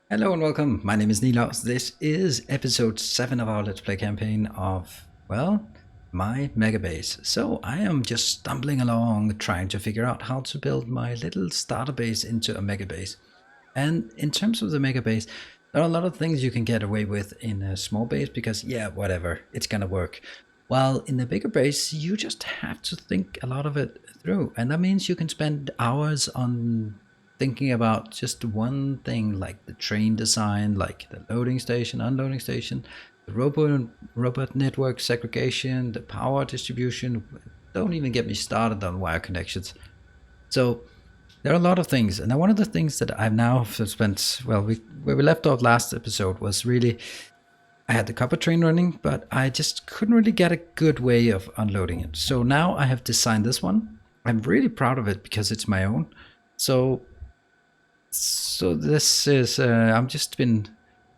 Hello and welcome, my name is Nilaus. This is episode 7 of our Let's Play campaign of, well, my Megabase. So I am just stumbling along trying to figure out how to build my little starter base into a Megabase. And in terms of the Megabase, there are a lot of things you can get away with in a small base because, yeah, whatever, it's gonna work. While in the bigger base, you just have to think a lot of it through. And that means you can spend hours on thinking about just one thing, like the train design, like the loading station, unloading station, the robot network segregation, the power distribution. Don't even get me started on wire connections. So there are a lot of things, and one of the things that I've now spent, well, where we left off last episode was really, I had the copper train running, but I just couldn't really get a good way of unloading it. So now I have designed this one. I'm really proud of it because it's my own. So this is, I've just been,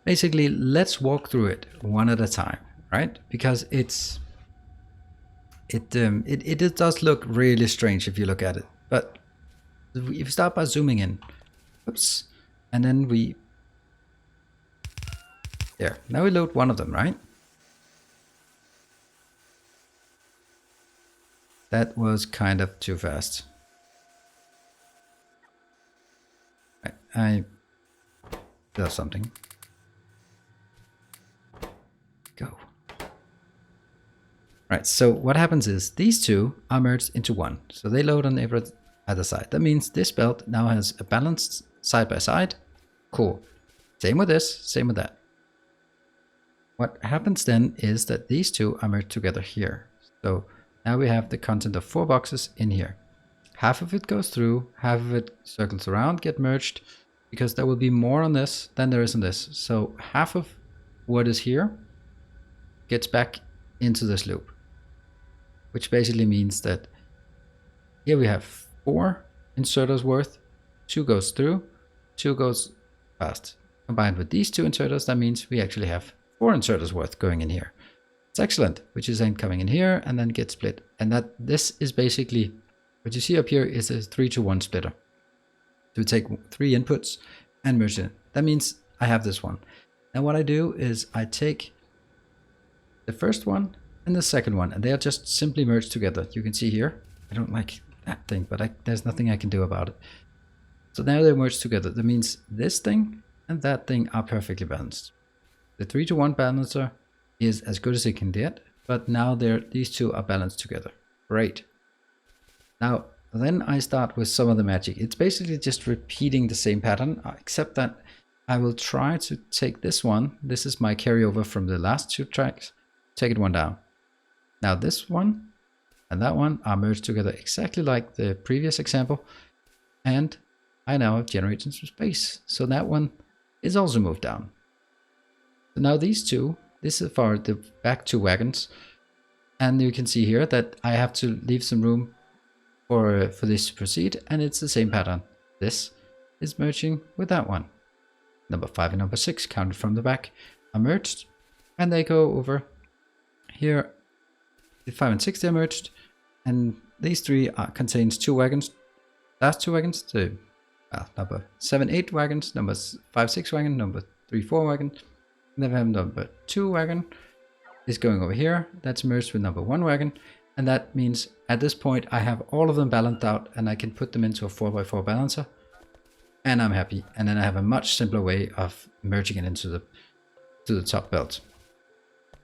basically, let's walk through it one at a time, right? Because it does look really strange if you look at it. But if you start by zooming in, oops, and then there, now we load one of them, right? That was kind of too fast. I does something. Go. Right, so what happens is these two are merged into one. So they load on every other side. That means this belt now has a balanced side by side. Cool. Same with this, same with that. What happens then is that these two are merged together here. So now we have the content of 4 boxes in here. Half of it goes through, half of it circles around, get merged, because there will be more on this than there is on this. So half of what is here gets back into this loop, which basically means that here we have 4 inserters worth, 2 goes through, 2 goes past. Combined with these 2 inserters, that means we actually have 4 inserters worth going in here. It's excellent, which is then coming in here and then get split. And that this is basically, what you see up here is a 3-to-1 splitter. So we take 3 inputs and merge it. That means I have this one. And what I do is I take the first one and the second one, and they are just simply merged together. You can see here, I don't like that thing, but there's nothing I can do about it. So now they're merged together. That means this thing and that thing are perfectly balanced. The 3-to-1 balancer is as good as it can get, but now these two are balanced together. Great. Now, then I start with some of the magic. It's basically just repeating the same pattern, except that I will try to take this one. This is my carryover from the last 2 tracks. Take it one down. Now this one and that one are merged together exactly like the previous example. And I now have generated some space. So that one is also moved down. So now these two, this is for the back 2 wagons. And you can see here that I have to leave some room for this to proceed, and it's the same pattern. This is merging with that one. Number 5 and number 6 counted from the back are merged, and they go over here. The 5 and 6 are merged, and these 3 contains 2 wagons. Last 2 wagons, the number 7, 8 wagons, number 5, 6 wagon, number 3, 4 wagon. And then we have number 2 wagon is going over here. That's merged with number 1 wagon. And that means at this point I have all of them balanced out, and I can put them into a 4x4 balancer, and I'm happy. And then I have a much simpler way of merging it into the top belt.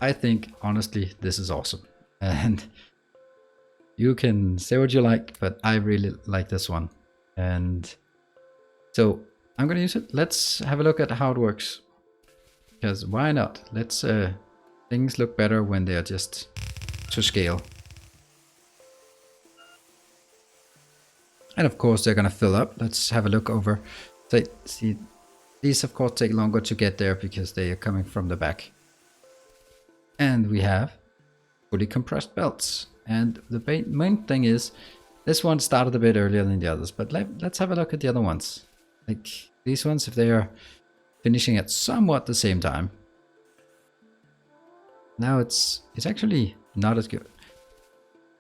I think honestly this is awesome, and you can say what you like, but I really like this one. And so I'm going to use it. Let's have a look at how it works, because why not? Let's things look better when they are just to scale. And of course they're going to fill up. Let's have a look over. So see, these of course take longer to get there because they are coming from the back. And we have fully compressed belts. And the main thing is, this one started a bit earlier than the others, but let's have a look at the other ones. Like these ones, if they are finishing at somewhat the same time. Now it's actually not as good.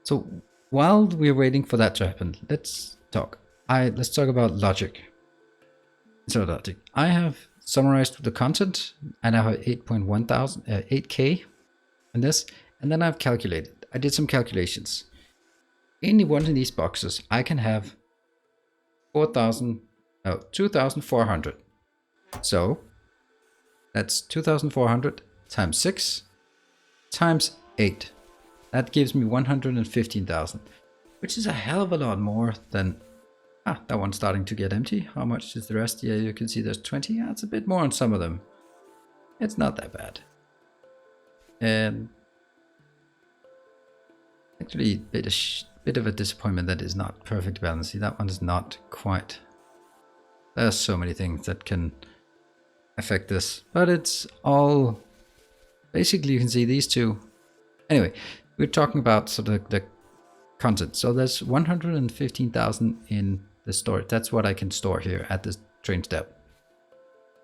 So while we're waiting for that to happen, let's talk. Let's talk about logic. So logic. I have summarized the content. I now have 8K in this. And then I've calculated. I did some calculations. Any one of these boxes, I can have 2,400. So that's 2,400 times 6 times 8. That gives me 115,000, which is a hell of a lot more than... that one's starting to get empty. How much is the rest? Yeah, you can see there's 20. Yeah, it's a bit more on some of them. It's not that bad. And actually, bit of a disappointment that is not perfect balance. See, that one's not quite. There's so many things that can affect this, but it's all basically, you can see these two. Anyway, we're talking about sort of the content. So there's 115,000 in the storage. That's what I can store here at this train step,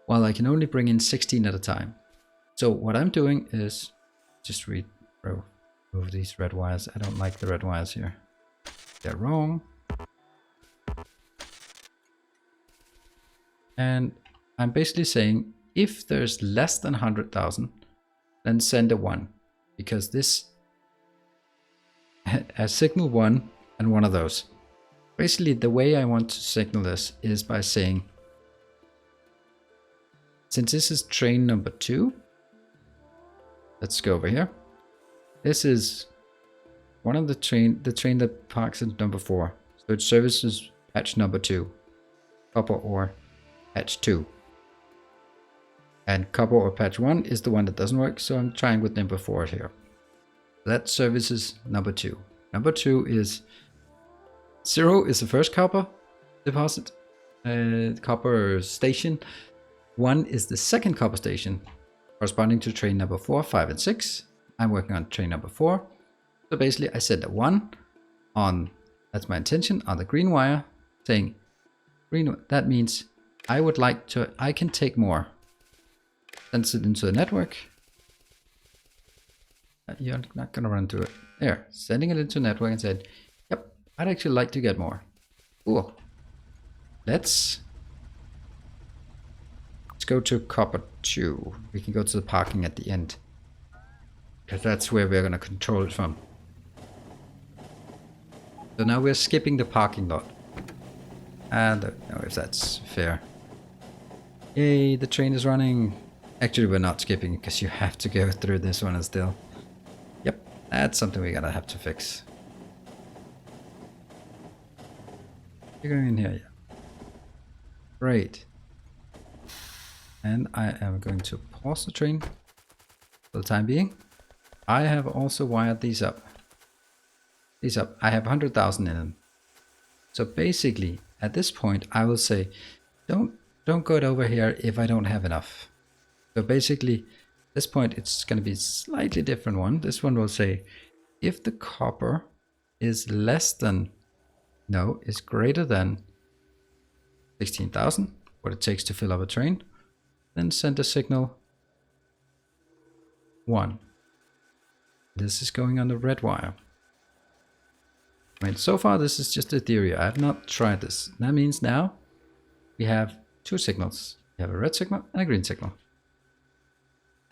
while I can only bring in 16 at a time. So what I'm doing is just remove these red wires. I don't like the red wires here. They're wrong. And I'm basically saying if there's less than 100,000, then send a 1, because this has signal 1 and one of those. Basically, the way I want to signal this is by saying, since this is train number 2, let's go over here. This is one of the train that parks at number 4. So it services patch number 2, copper ore patch 2. And copper ore patch 1 is the one that doesn't work, so I'm trying with number 4 here. That services number 2. Number 2 is 0 is the first copper deposit, copper station. 1 is the second copper station, corresponding to train number 4, 5, and 6. I'm working on train number 4. So basically I set a 1 on, that's my intention, on the green wire, saying green, that means I would like to, I can take more. Sends it into the network. You're not going to run through it. There, sending it into the network and said, yep, I'd actually like to get more. Cool. Let's go to copper 2. We can go to the parking at the end, because that's where we're going to control it from. So now we're skipping the parking lot. I don't know if that's fair. Yay, the train is running. Actually, we're not skipping because you have to go through this one still. Yep, that's something we're gonna have to fix. You're going in here, yeah. Great. And I am going to pause the train for the time being. I have also wired these up. I have 100,000 in them. So basically, at this point, I will say, don't go over here if I don't have enough. So basically, at this point, it's going to be a slightly different one. This one will say, if the copper is less than, no, is greater than 16,000, what it takes to fill up a train, then send a signal 1. This is going on the red wire. I mean, so far this is just a theory. I have not tried this. That means now we have 2 signals. We have a red signal and a green signal.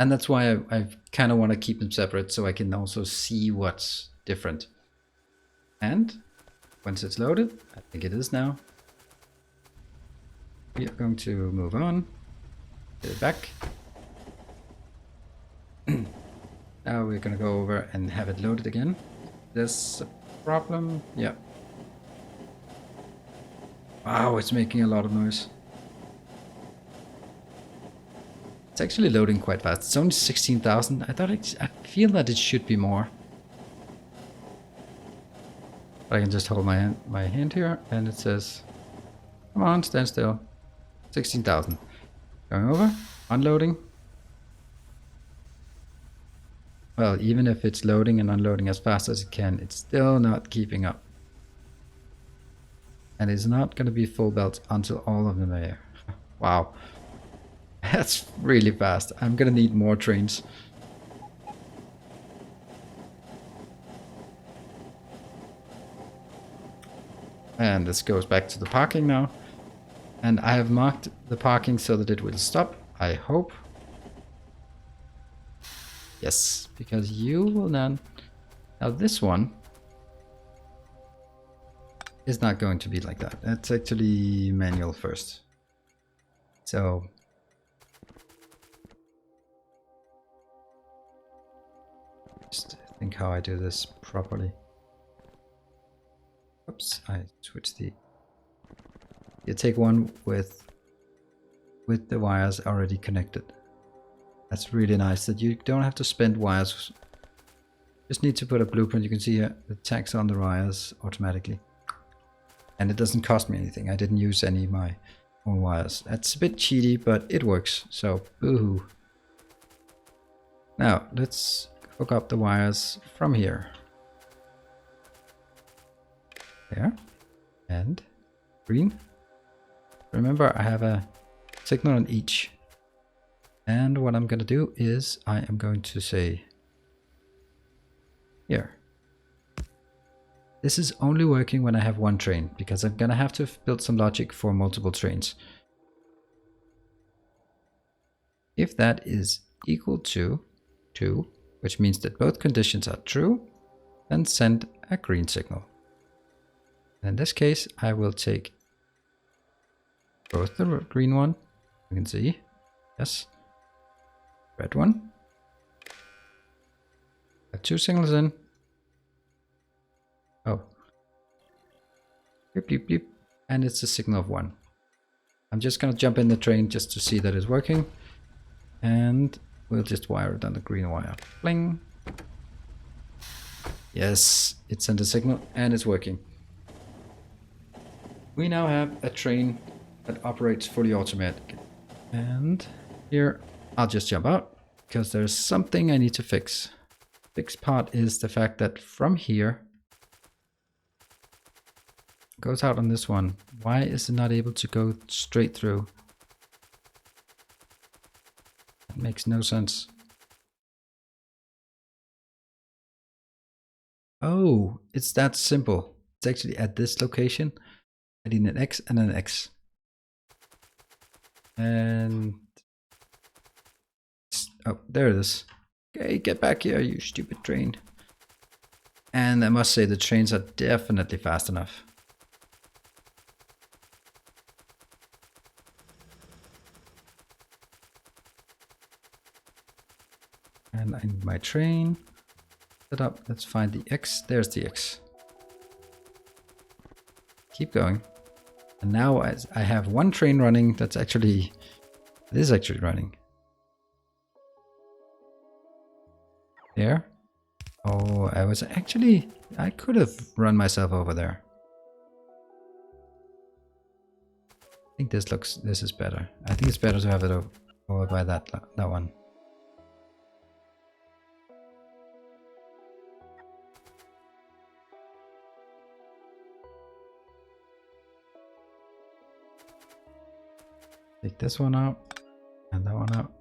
And that's why I kind of want to keep them separate, so I can also see what's different. And once it's loaded, I think it is now, we are going to move on. Get it back. Now we're going to go over and have it loaded again. There's a problem. Yeah. Wow, it's making a lot of noise. It's actually loading quite fast. It's only 16,000. I feel that it should be more. But I can just hold my hand here and it says, come on, stand still. 16,000. Going over, unloading. Well, even if it's loading and unloading as fast as it can, it's still not keeping up. And it's not going to be full belt until all of them are here. Wow. That's really fast. I'm going to need more trains. And this goes back to the parking now. And I have marked the parking so that it will stop, I hope. Yes, because you will then... Now this one is not going to be like that. That's actually manual first. So... just think how I do this properly. Oops, I switched the... You take one with the wires already connected. That's really nice that you don't have to spend wires. Just need to put a blueprint. You can see here the tags on the wires automatically. And it doesn't cost me anything. I didn't use any of my own wires. That's a bit cheaty, but it works. So, boo-hoo. Now, let's hook up the wires from here. There. And green. Remember, I have a signal on each. And what I'm going to do is I am going to say here. This is only working when I have one train, because I'm going to have to build some logic for multiple trains. If that is equal to 2, which means that both conditions are true, then send a green signal. In this case, I will take both the green one, you can see, yes, red one. Got 2 signals in. Oh. Bleep, bleep, bleep. And it's a signal of 1. I'm just going to jump in the train just to see that it's working. And we'll just wire it on the green wire. Bling. Yes, it sent a signal and it's working. We now have a train that operates fully automatic. And here I'll just jump out because there's something I need to fix. Fixed part is the fact that from here goes out on this one. Why is it not able to go straight through? It makes no sense. Oh, it's that simple. It's actually at this location. I need an X and an X. And oh, there it is. Okay, get back here, you stupid train. And I must say the trains are definitely fast enough. And I need my train set up. Let's find the X. There's the X. Keep going. And now I have one train running that's actually, it is actually running. There. Oh, I could have run myself over there. I think this is better. I think it's better to have it over by that one. Take this one out and that one out.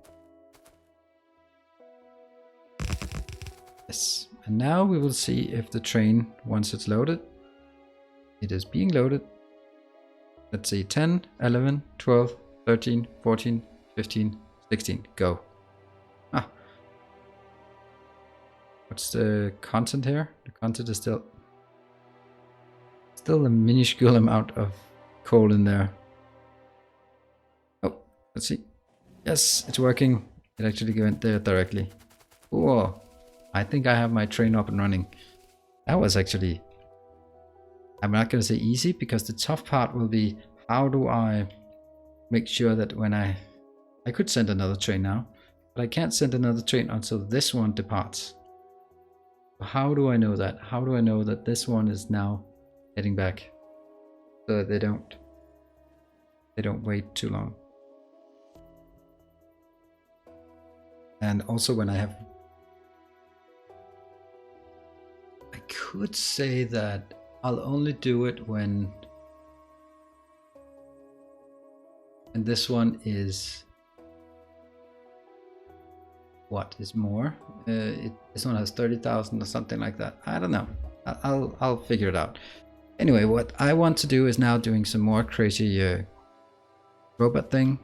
Yes, and now we will see if the train, once it's loaded, it is being loaded. Let's see, 10, 11, 12, 13, 14, 15, 16, go. Ah. What's the content here? The content is still a minuscule amount of coal in there. Oh, let's see. Yes, it's working. It actually went there directly. Whoa. I think I have my train up and running. That was actually, I'm not going to say easy, because the tough part will be how do I make sure that when I could send another train now, but I can't send another train until this one departs. How do I know that? How do I know that this one is now heading back so that they don't wait too long? And also when I could say that I'll only do it when this one is what is more. This one has 30,000 or something like that. I don't know. I'll figure it out. Anyway, what I want to do is now doing some more crazy robot thing,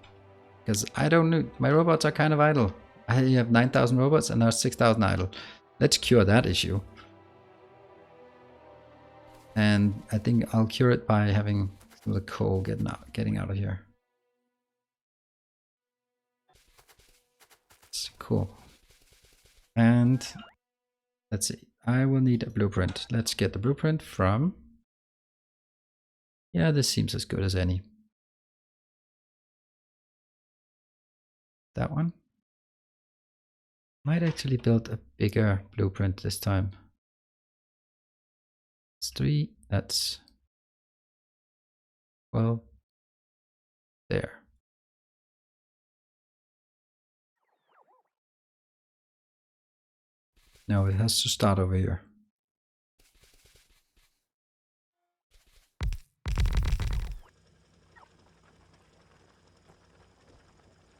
because I don't know, my robots are kind of idle. I have 9,000 robots and now 6,000 idle. Let's cure that issue. And I think I'll cure it by having some of the coal getting out of here. It's cool. And let's see, I will need a blueprint. Let's get the blueprint from... Yeah, this seems as good as any. That one. Might actually build a bigger blueprint this time. It's 3, that's 12. There. No, it has to start over here.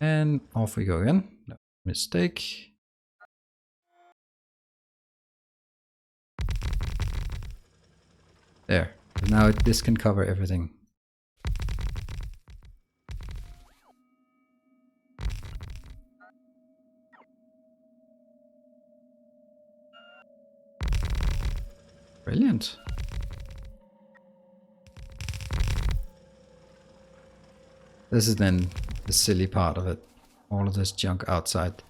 And off we go again. No, mistake. There. Now this can cover everything. Brilliant. This is then the silly part of it. All of this junk outside.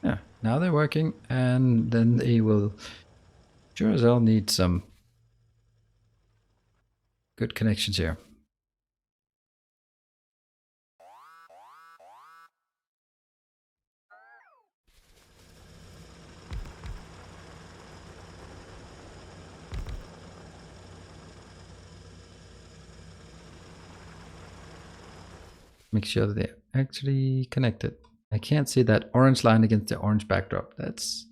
Yeah, now they're working, and then they will sure as hell need some good connections here. Make sure that they're actually connected. I can't see that orange line against the orange backdrop. That's...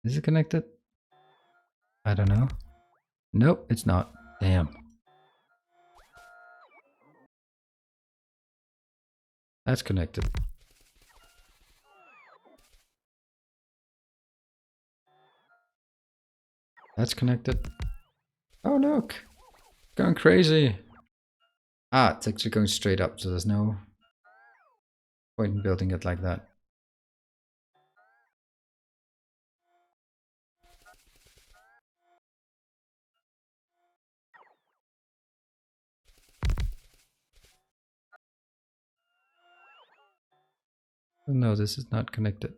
Is it connected? I don't know. Nope, it's not. Damn. That's connected. That's connected. Oh, look. Going crazy. Ah, it's actually going straight up, so there's no point in building it like that. No, this is not connected.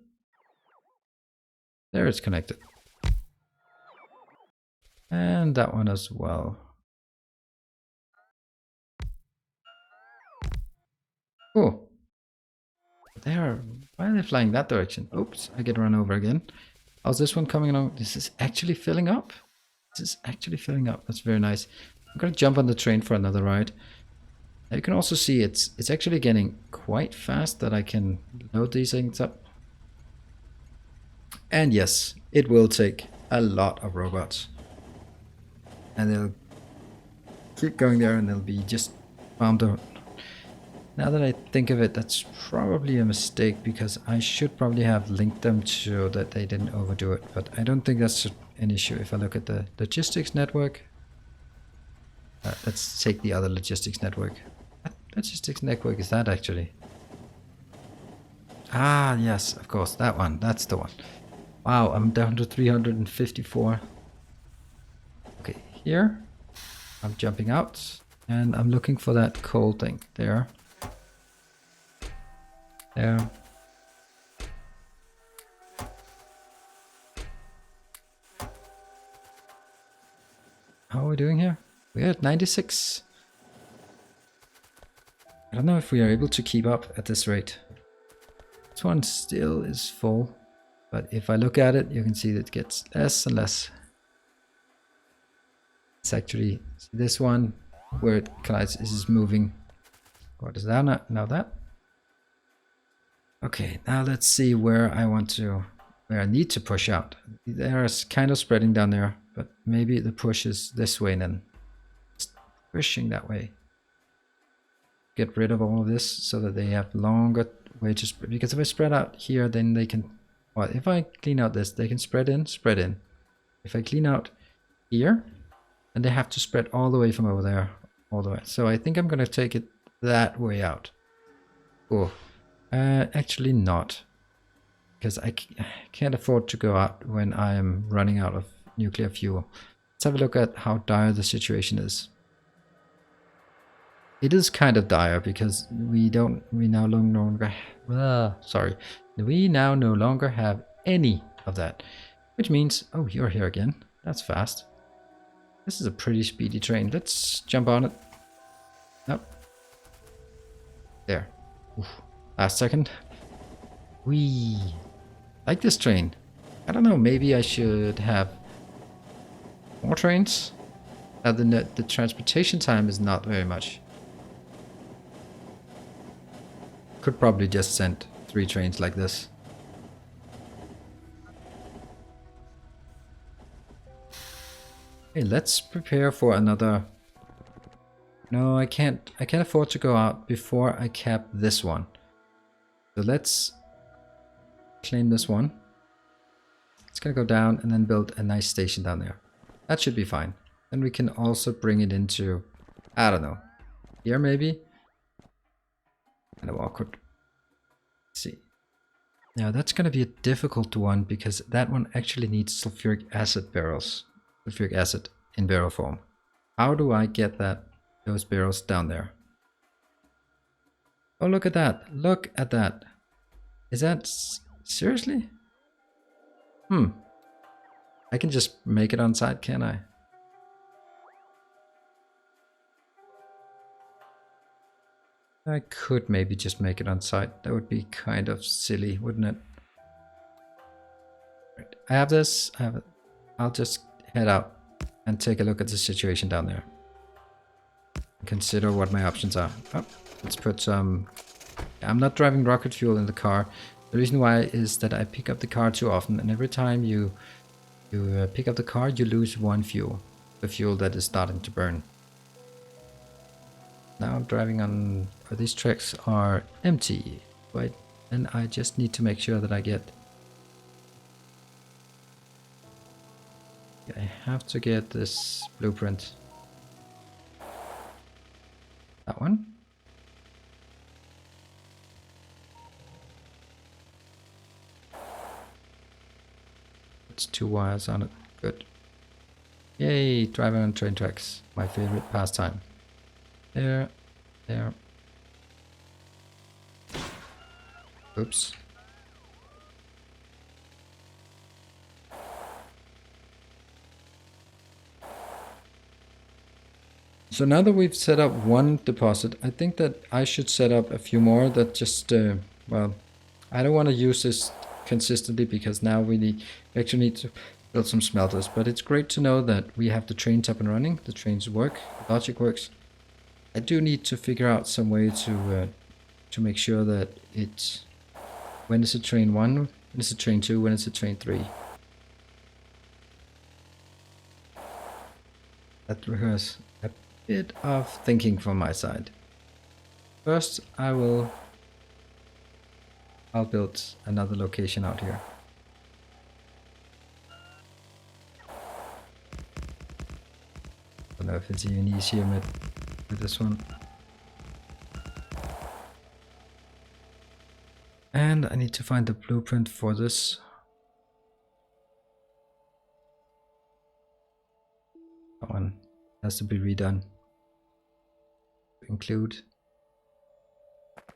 There it's connected. And that one as well. Oh. Why are they flying that direction? Oops, I get run over again. How's this one coming along? This is actually filling up. This is actually filling up. That's very nice. I'm gonna jump on the train for another ride. Now you can also see it's actually getting quite fast that I can load these things up. And yes, it will take a lot of robots. And they'll keep going there and they'll be just farmed out. Now that I think of it, that's probably a mistake because I should probably have linked them so that they didn't overdo it. But I don't think that's an issue. If I look at the logistics network, let's take the other logistics network. What logistics network is that actually? Ah, yes, of course, that one. That's the one. Wow, I'm down to 354. Okay, here I'm jumping out and I'm looking for that coal thing there. There. How are we doing here? We're at 96. I don't know if we are able to keep up at this rate. This one still is full, but if I look at it, you can see that it gets less and less. It's actually this one where it collides is moving. What is that now? That. Okay, now let's see where I need to push out. They're kind of spreading down there, but maybe the push is this way and then pushing that way. get rid of all of this so that they have longer way to spread. Because if I spread out here, then they can, well, if I clean out this, they can spread in, spread in. If I clean out here, then they have to spread all the way from over there, all the way. So I think I'm going to take it that way out. Oh, actually not. Because I can't afford to go out when I am running out of nuclear fuel. Let's have a look at how dire the situation is. It is kind of dire because we now no longer have any of that. Which means, oh, you're here again. That's fast. This is a pretty speedy train. Let's jump on it. Nope. There. Oof. Last second. Whee. Like this train. I don't know, maybe I should have more trains. The transportation time is not very much. Could probably just send 3 trains like this. Okay, let's prepare for another. No, I can't afford to go out before I cap this one. So let's claim this one. It's gonna go down and then build a nice station down there. That should be fine. Then we can also bring it into, I don't know, here maybe. Kind of awkward. Let's see. Now that's going to be a difficult one because that one actually needs sulfuric acid barrels. Sulfuric acid in barrel form. How do I get those barrels down there? Oh, look at that. Look at that. Is that seriously? I can just make it on site, can I? I could maybe just make it on site. That would be kind of silly, wouldn't it? Right. I have this. I have it. I'll just head out and take a look at the situation down there. Consider what my options are. Oh, let's put some. I'm not driving rocket fuel in the car. The reason why is that I pick up the car too often, and every time you pick up the car, you lose 1 fuel. The fuel that is starting to burn. Now I'm driving on, these tracks are empty, right? And I just need to make sure that I have to get this blueprint. That one. It's 2 wires on it. Good. Yay, driving on train tracks. My favorite pastime. There. Oops. So now that we've set up 1 deposit, I think that I should set up a few more that just, well, I don't want to use this consistently because now we actually need to build some smelters. But it's great to know that we have the trains up and running. The trains work, the logic works. I do need to figure out some way to make sure that it's, when is it train 1, when is it train 2, when is it train 3. That requires a bit of thinking from my side. First, I'll build another location out here. I don't know if it's even easier with this one. And I need to find the blueprint for this. That one has to be redone. Include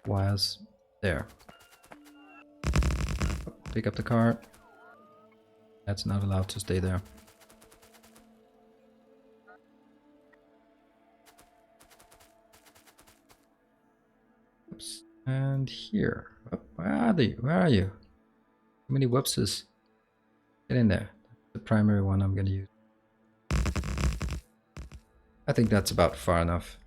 wires there. Pick up the car. That's not allowed to stay there. Oops. And here. Oh, where are they? Where are you? How many whoopses? Get in there. That's the primary one I'm going to use. I think that's about far enough.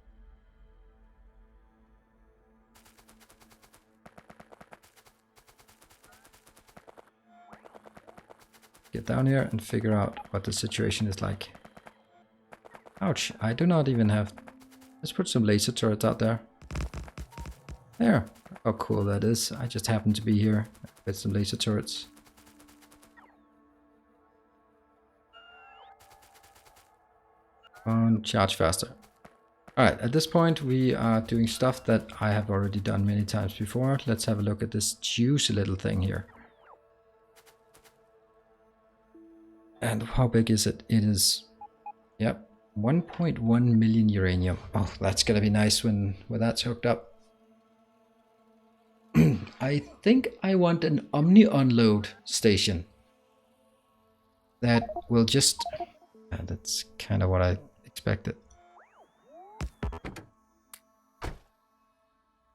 Get down here and figure out what the situation is like. Ouch, I do not even have... Let's put some laser turrets out there. There. How cool that is. I just happen to be here with some laser turrets. And charge faster. Alright, at this point we are doing stuff that I have already done many times before. Let's have a look at this juicy little thing here. And how big is it? It is, yep, 1.1 million uranium. Oh, that's gonna be nice when that's hooked up. I think I want an unload station that will just... that's kind of what I expected.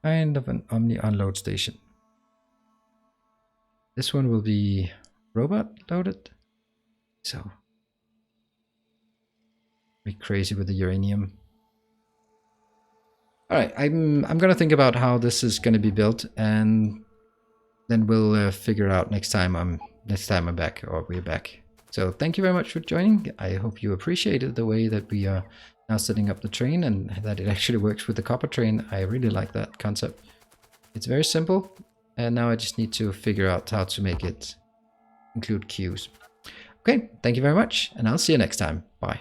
Kind of an unload station. This one will be robot loaded. So be crazy with the uranium. All right, I'm gonna think about how this is gonna be built, and then we'll figure it out next time I'm back, or we're back. So thank you very much for joining. I hope you appreciated the way that we are now setting up the train, and that it actually works with the copper train. I really like that concept. It's very simple, and now I just need to figure out how to make it include queues. Okay, thank you very much, and I'll see you next time. Bye.